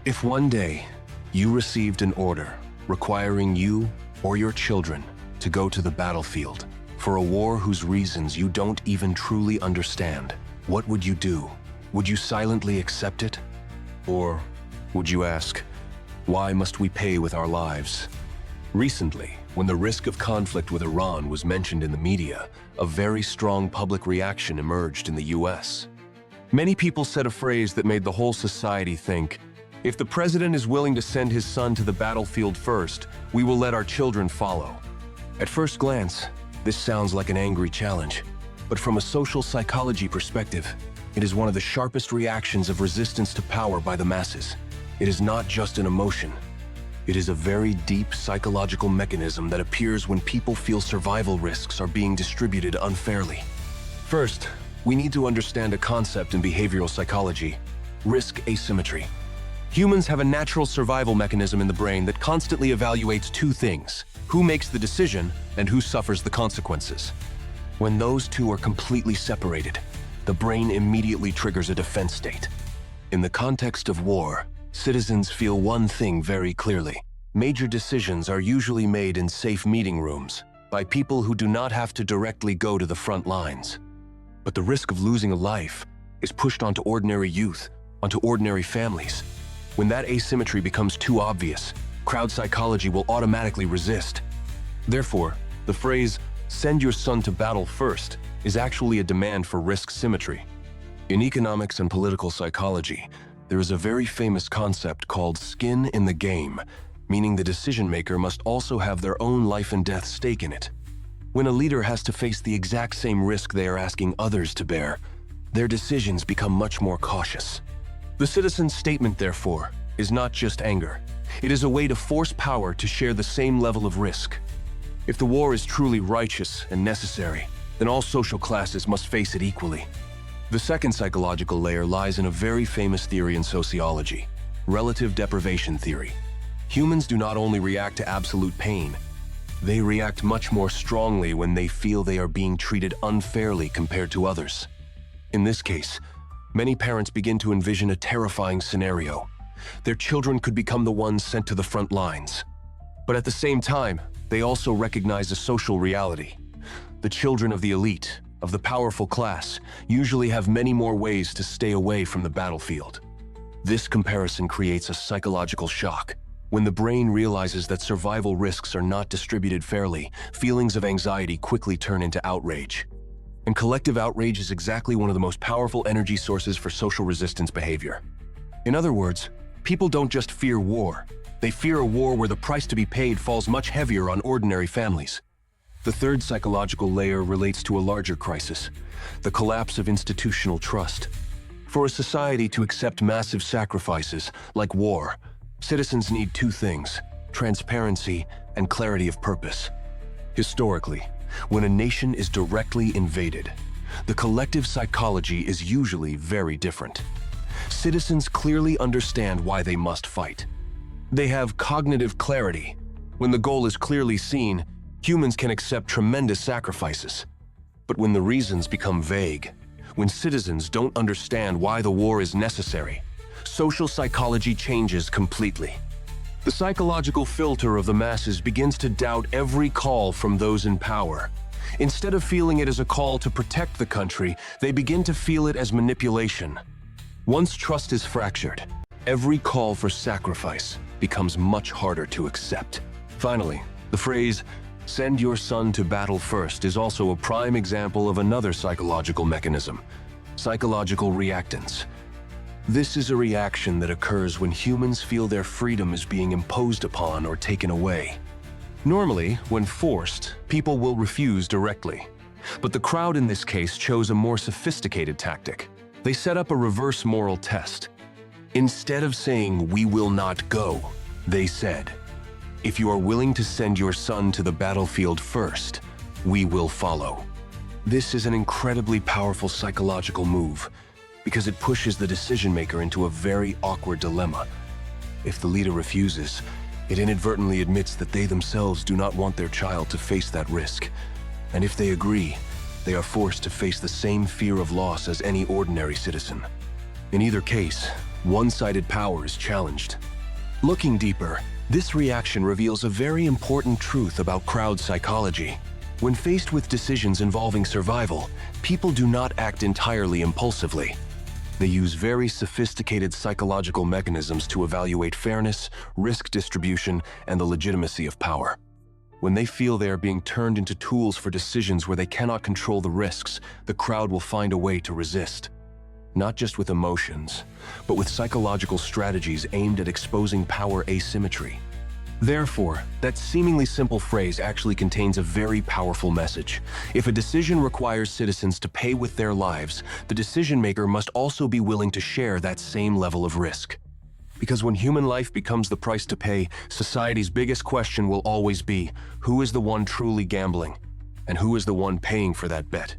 If one day you received an order requiring you or your children to go to the battlefield for a war whose reasons you don't even truly understand, what would you do? Would you silently accept it? Or would you ask, why must we pay with our lives? Recently, when the risk of conflict with Iran was mentioned in the media, a very strong public reaction emerged in the US. Many people said a phrase that made the whole society think, if the president is willing to send his son to the battlefield first, we will let our children follow. At first glance, this sounds like an angry challenge, but from a social psychology perspective, it is one of the sharpest reactions of resistance to power by the masses. It is not just an emotion. It is a very deep psychological mechanism that appears when people feel survival risks are being distributed unfairly. First, we need to understand a concept in behavioral psychology: risk asymmetry. Humans have a natural survival mechanism in the brain that constantly evaluates two things: who makes the decision and who suffers the consequences. When those two are completely separated, the brain immediately triggers a defense state. In the context of war, citizens feel one thing very clearly. Major decisions are usually made in safe meeting rooms by people who do not have to directly go to the front lines. But the risk of losing a life is pushed onto ordinary youth, onto ordinary families. When that asymmetry becomes too obvious, crowd psychology will automatically resist. Therefore, the phrase, "send your son to battle first," is actually a demand for risk symmetry. In economics and political psychology, there is a very famous concept called skin in the game, meaning the decision maker must also have their own life and death stake in it. When a leader has to face the exact same risk they are asking others to bear, their decisions become much more cautious. The citizen's statement, therefore, is not just anger. It is a way to force power to share the same level of risk. If the war is truly righteous and necessary, then all social classes must face it equally. The second psychological layer lies in a very famous theory in sociology: relative deprivation theory. Humans do not only react to absolute pain, they react much more strongly when they feel they are being treated unfairly compared to others. In this case, many parents begin to envision a terrifying scenario. Their children could become the ones sent to the front lines. But at the same time, they also recognize a social reality. The children of the elite, of the powerful class, usually have many more ways to stay away from the battlefield. This comparison creates a psychological shock. When the brain realizes that survival risks are not distributed fairly, feelings of anxiety quickly turn into outrage. And collective outrage is exactly one of the most powerful energy sources for social resistance behavior. In other words, people don't just fear war. They fear a war where the price to be paid falls much heavier on ordinary families. The third psychological layer relates to a larger crisis: the collapse of institutional trust. For a society to accept massive sacrifices, like war, citizens need two things: transparency and clarity of purpose. Historically, when a nation is directly invaded, the collective psychology is usually very different. Citizens clearly understand why they must fight. They have cognitive clarity. When the goal is clearly seen, humans can accept tremendous sacrifices. But when the reasons become vague, when citizens don't understand why the war is necessary, social psychology changes completely. The psychological filter of the masses begins to doubt every call from those in power. Instead of feeling it as a call to protect the country, they begin to feel it as manipulation. Once trust is fractured, every call for sacrifice becomes much harder to accept. Finally, the phrase, "send your son to battle first," is also a prime example of another psychological mechanism: psychological reactance. This is a reaction that occurs when humans feel their freedom is being imposed upon or taken away. Normally, when forced, people will refuse directly. But the crowd in this case chose a more sophisticated tactic. They set up a reverse moral test. Instead of saying, "we will not go," they said, "if you are willing to send your son to the battlefield first, we will follow." This is an incredibly powerful psychological move because it pushes the decision maker into a very awkward dilemma. If the leader refuses, it inadvertently admits that they themselves do not want their child to face that risk. And if they agree, they are forced to face the same fear of loss as any ordinary citizen. In either case, One-sided power is challenged. Looking deeper, this reaction reveals a very important truth about crowd psychology. When faced with decisions involving survival, people do not act entirely impulsively. They use very sophisticated psychological mechanisms to evaluate fairness, risk distribution, and the legitimacy of power. When they feel they are being turned into tools for decisions where they cannot control the risks, the crowd will find a way to resist. Not just with emotions, but with psychological strategies aimed at exposing power asymmetry. Therefore, that seemingly simple phrase actually contains a very powerful message. If a decision requires citizens to pay with their lives, the decision-maker must also be willing to share that same level of risk. Because when human life becomes the price to pay, society's biggest question will always be, who is the one truly gambling? And who is the one paying for that bet?